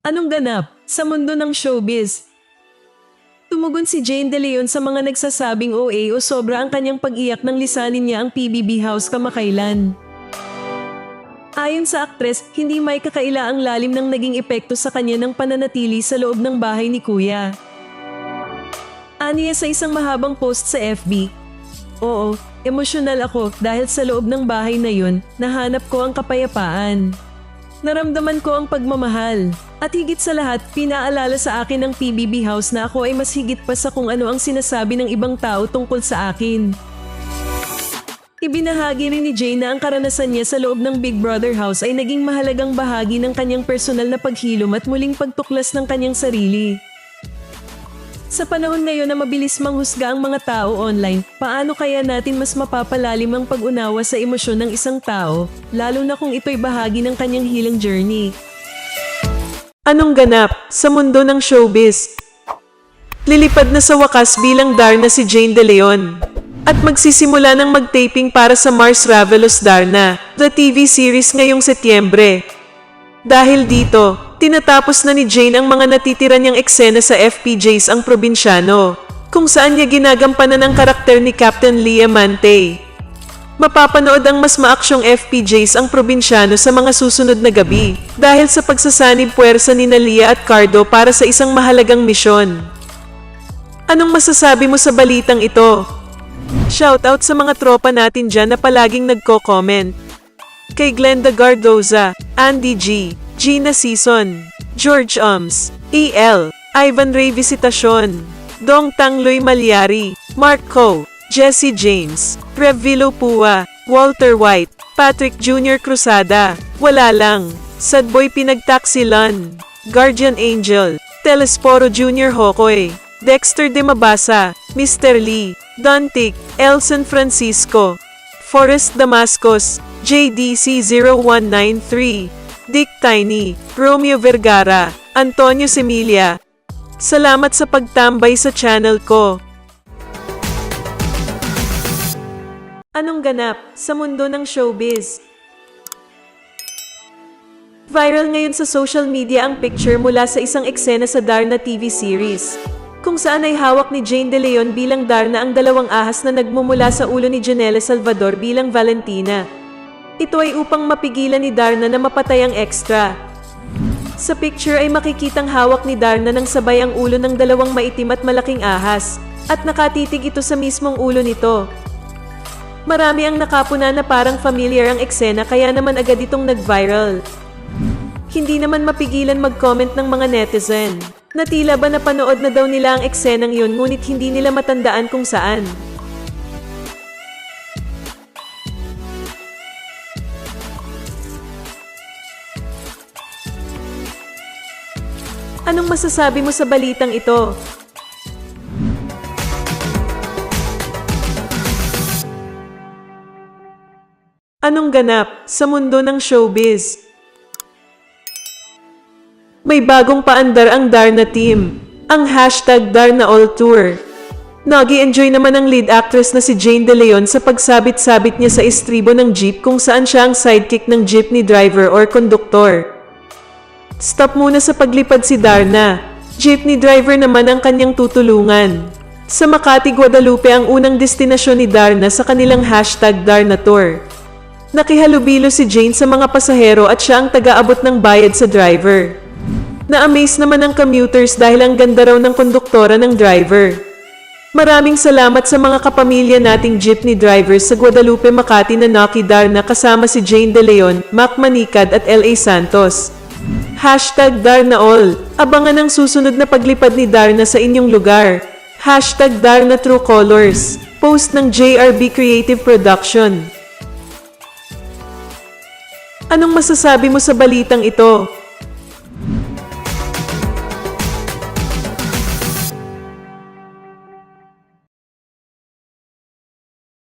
Anong ganap sa mundo ng showbiz? Tumugon si Jane De Leon sa mga nagsasabing OA o sobra ang kanyang pag-iyak nang lisanin niya ang PBB house kamakailan. Ayon sa aktres, hindi may kakaila ang lalim ng naging epekto sa kanya ng pananatili sa loob ng bahay ni Kuya. Aniya sa isang mahabang post sa FB, "Oo, emosyonal ako dahil sa loob ng bahay na yun, nahanap ko ang kapayapaan. Naramdaman ko ang pagmamahal. At higit sa lahat, pinaalala sa akin ng PBB house na ako ay mas higit pa sa kung ano ang sinasabi ng ibang tao tungkol sa akin." Ibinahagi rin ni Jane na ang karanasan niya sa loob ng Big Brother house ay naging mahalagang bahagi ng kanyang personal na paghilom at muling pagtuklas ng kanyang sarili. Sa panahon ngayon na mabilis manghusga ang mga tao online, paano kaya natin mas mapapalalim ang pag-unawa sa emosyon ng isang tao, lalo na kung ito'y bahagi ng kanyang healing journey? Anong ganap sa mundo ng showbiz? Lilipad na sa wakas bilang Darna si Jane De Leon. At magsisimula ng mag-taping para sa Mars Ravelos Darna, the TV series ngayong Setyembre. Dahil dito, tinatapos na ni Jane ang mga natitira niyang eksena sa FPJs ang probinsyano, kung saan niya ginagampanan ang karakter ni Captain Leah Mantei. Mapapanood ang mas maaksyong FPJs ang probinsyano sa mga susunod na gabi, dahil sa pagsasanib puwersa ni Leah at Cardo para sa isang mahalagang misyon. Anong masasabi mo sa balitang ito? Shoutout sa mga tropa natin dyan na palaging nagko-comment. Kay Glenda Gardoza, Andy G, Gina Season, George EL, Ivan Ray Visitacion, Dong Tangloy Malyari, Mark Co, Jesse James, Rev Vilo Pua, Walter White, Patrick Jr. Cruzada, Wala Lang, Sadboy Pinagtaksilan, Guardian Angel, Telesporo Jr. Hokoy, Dexter de Mabasa, Mr. Lee, Dontic, Elson Francisco, Forrest Damascus, JDC0193, Dick Tiny, Romeo Vergara, Antonio Semilia. Salamat sa pagtambay sa channel ko. Anong ganap sa mundo ng showbiz? Viral ngayon sa social media ang picture mula sa isang eksena sa Darna TV series, kung saan ay hawak ni Jane De Leon bilang Darna ang dalawang ahas na nagmumula sa ulo ni Janelle Salvador bilang Valentina. Ito ay upang mapigilan ni Darna na mapatay ang extra. Sa picture ay makikitang hawak ni Darna ng sabay ang ulo ng dalawang maitim at malaking ahas, at nakatitig ito sa mismong ulo nito. Marami ang nakapuna na parang familiar ang eksena kaya naman agad itong nag-viral. Hindi naman mapigilan mag-comment ng mga netizen na tila ba napanood na daw nila ang eksenang yun ngunit hindi nila matandaan kung saan. Anong masasabi mo sa balitang ito? Anong ganap sa mundo ng showbiz? May bagong paandar ang Darna team, ang #DarnaAllTour. Nag-i-enjoy naman ang lead actress na si Jane De Leon sa pagsabit-sabit niya sa estribo ng jeep kung saan siya ang sidekick ng jeepney driver or konduktor. Stop muna sa paglipad si Darna. Jeepney driver naman ang kanyang tutulungan. Sa Makati, Guadalupe ang unang destinasyon ni Darna sa kanilang #DarnaTour. Nakihalubilo si Jane sa mga pasahero at siya ang taga-abot ng bayad sa driver. Na-amaze naman ang commuters dahil ang ganda raw ng konduktora ng driver. Maraming salamat sa mga kapamilya nating jeepney drivers sa Guadalupe, Makati na Naki Darna kasama si Jane De Leon, Mac Manicad at LA Santos. #DarnaAll. Abangan ang susunod na paglipad ni Darna sa inyong lugar. #DarnaTrueColors. Post ng JRB Creative Production. Anong masasabi mo sa balitang ito?